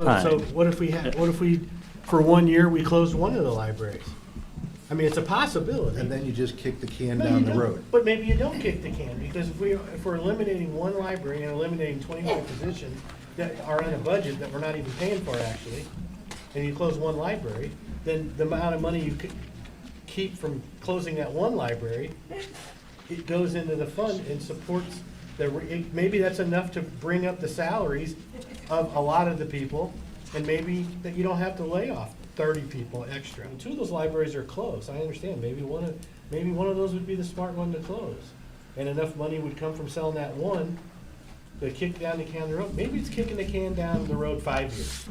So what if we, for 1 year, we closed one of the libraries? I mean, it's a possibility. And then you just kick the can No, down you the don't. road. But maybe you don't kick the can, because if we're eliminating one library and eliminating 25 positions that are in a budget that we're not even paying for actually, and you close one library, then the amount of money you could keep from closing that one library, it goes into the fund and supports maybe that's enough to bring up the salaries of a lot of the people, and maybe that you don't have to lay off 30 people extra. And two of those libraries are closed, I understand, maybe one of those would be the smart one to close. And enough money would come from selling that one to kick down the can the road. Maybe it's kicking the can down the road 5 years,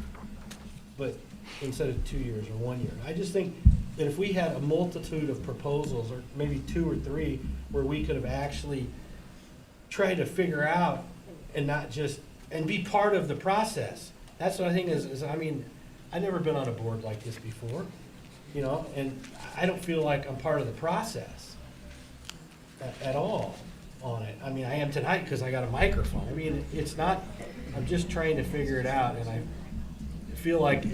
but instead of 2 years or 1 year. I just think that if we had a multitude of proposals, or maybe 2 or 3, where we could have actually tried to figure out and not just, and be part of the process. That's what I think is I mean, I've never been on a board like this before, you know, and I don't feel like I'm part of the process at all on it. I mean, I am tonight because I got a microphone. I mean, it's not, I'm just trying to figure it out, and I feel like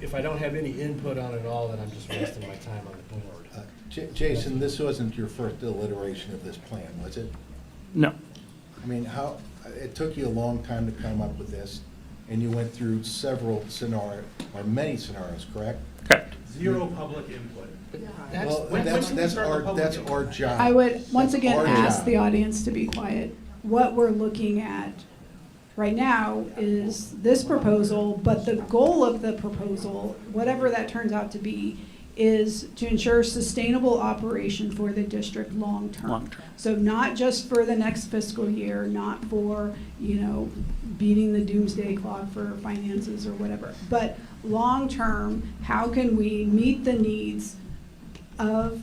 if I don't have any input on it at all, then I'm just wasting my time on the board. Jason, this wasn't your first iteration of this plan, was it? No. I mean, it took you a long time to come up with this, and you went through several scenarios, or many scenarios, correct? Correct. Zero public input. Well, when that's did we start the public that's input? our job. I would once That's again our ask job. the audience to be quiet. What we're looking at right now is this proposal, but the goal of the proposal, whatever that turns out to be, is to ensure sustainable operation for the district long term. Long term. So not just for the next fiscal year, not for, beating the doomsday clock for finances or whatever, but long term, how can we meet the needs of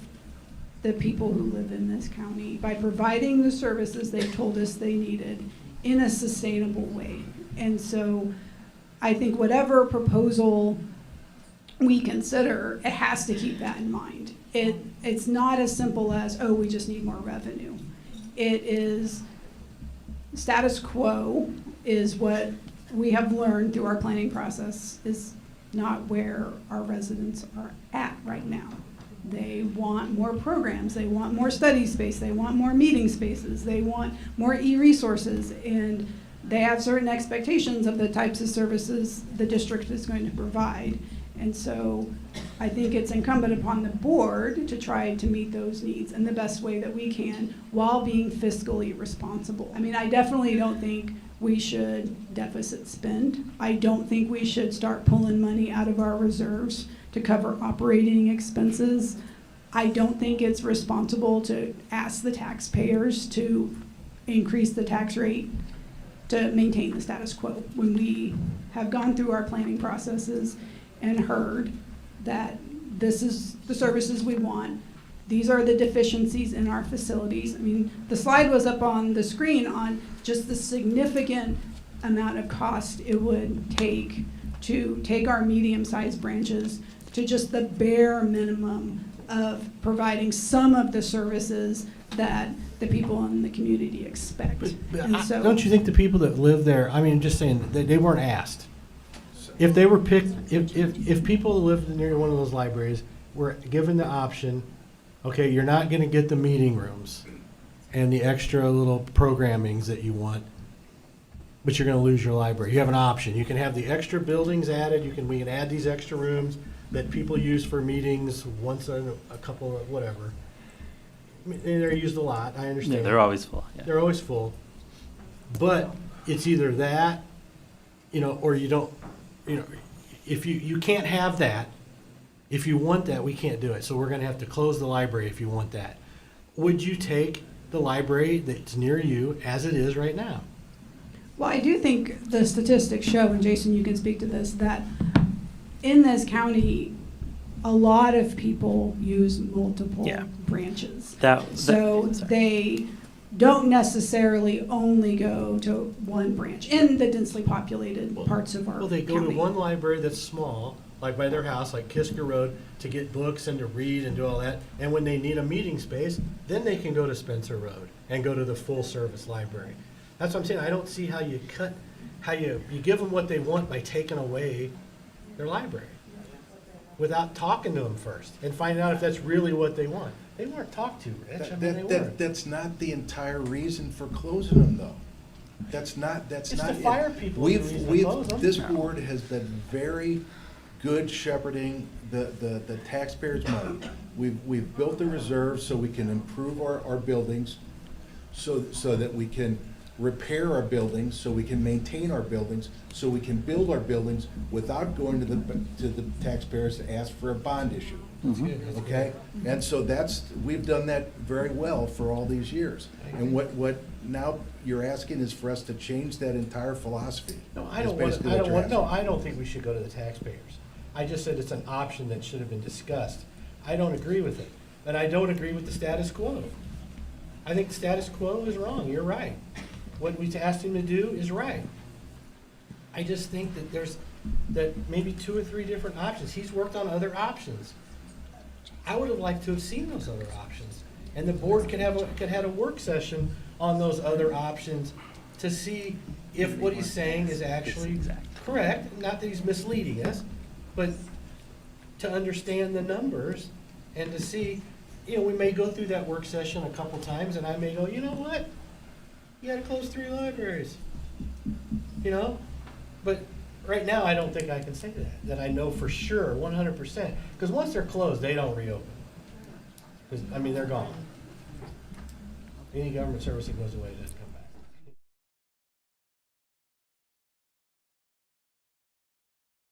the people who live in this county by providing the services they told us they needed in a sustainable way? And so I think whatever proposal we consider, it has to keep that in mind. It's not as simple as, oh, we just need more revenue. It is status quo is what we have learned through our planning process is not where our residents are at right now. They want more programs, they want more study space, they want more meeting spaces, they want more e-resources, and they have certain expectations of the types of services the district is going to provide. And so I think it's incumbent upon the board to try to meet those needs in the best way that we can while being fiscally responsible. I mean, I definitely don't think we should deficit spend. I don't think we should start pulling money out of our reserves to cover operating expenses. I don't think it's responsible to ask the taxpayers to increase the tax rate to maintain the status quo when we have gone through our planning processes and heard that this is the services we want. These are the deficiencies in our facilities. I mean, the slide was up on the screen on just the significant amount of cost it would take to take our medium-sized branches to just the bare minimum of providing some of the services that the people in the community expect. And so, Don't you think the people that live there, I mean, just saying, they weren't asked. If they were picked, if people who lived near one of those libraries were given the option, okay, you're not gonna get the meeting rooms and the extra little programmings that you want, but you're gonna lose your library. You have an option. You can have the extra buildings added, we can add these extra rooms that people use for meetings once in a couple of whatever. I mean, they're used a lot, I understand. Yeah, they're always full. Yeah. They're always full. But it's either that, or you don't, if you can't have that. If you want that, we can't do it. So we're gonna have to close the library if you want that. Would you take the library that's near you as it is right now? well, I do think the statistics show, and Jason, you can speak to this, that in this county, a lot of people use multiple Yeah. branches. sorry. So they don't necessarily only go to one branch in the densely populated parts of our Well, they go county. to one library that's small, like by their house, like Kisker Road, to get books and to read and do all that. And when they need a meeting space, then they can go to Spencer Road and go to the full-service library. That's what I'm saying. I don't see how you cut how you give them what they want by taking away their library without talking to them first and finding out if that's really what they want. They weren't talked to, Rich. I mean, they weren't. That's not the entire reason for closing them, though. That's not It's it. to fire people is the reason to close them. This board has been very good shepherding the taxpayers' money. We've built the reserves so we can improve our buildings, so that we can repair our buildings, so we can maintain our buildings, so we can build our buildings without going to the taxpayers to ask for a bond issue. That's good. That's Okay, and so we've done that very well for all these years. And what now you're asking is for us to change that entire philosophy. No, I is don't want, basically I what don't you're want, no, asking. I don't think we should go to the taxpayers. I just said it's an option that should have been discussed. I don't agree with it, and I don't agree with the status quo. I think the status quo is wrong, you're right. What we asked him to do is right. I just think that there's, that maybe 2 or 3 different options. He's worked on other options. I would have liked to have seen those other options. And the board could have had a work session on those other options to see if what he's saying is actually correct. Not that he's misleading us, but to understand the numbers and to see, you know, we may go through that work session a couple times and I may go, you know what? You gotta close 3 libraries, you know? But right now, I don't think I can say that I know for sure, 100%. Because once they're closed, they don't reopen. 'Cause, I mean, they're gone. Any government service that goes away doesn't come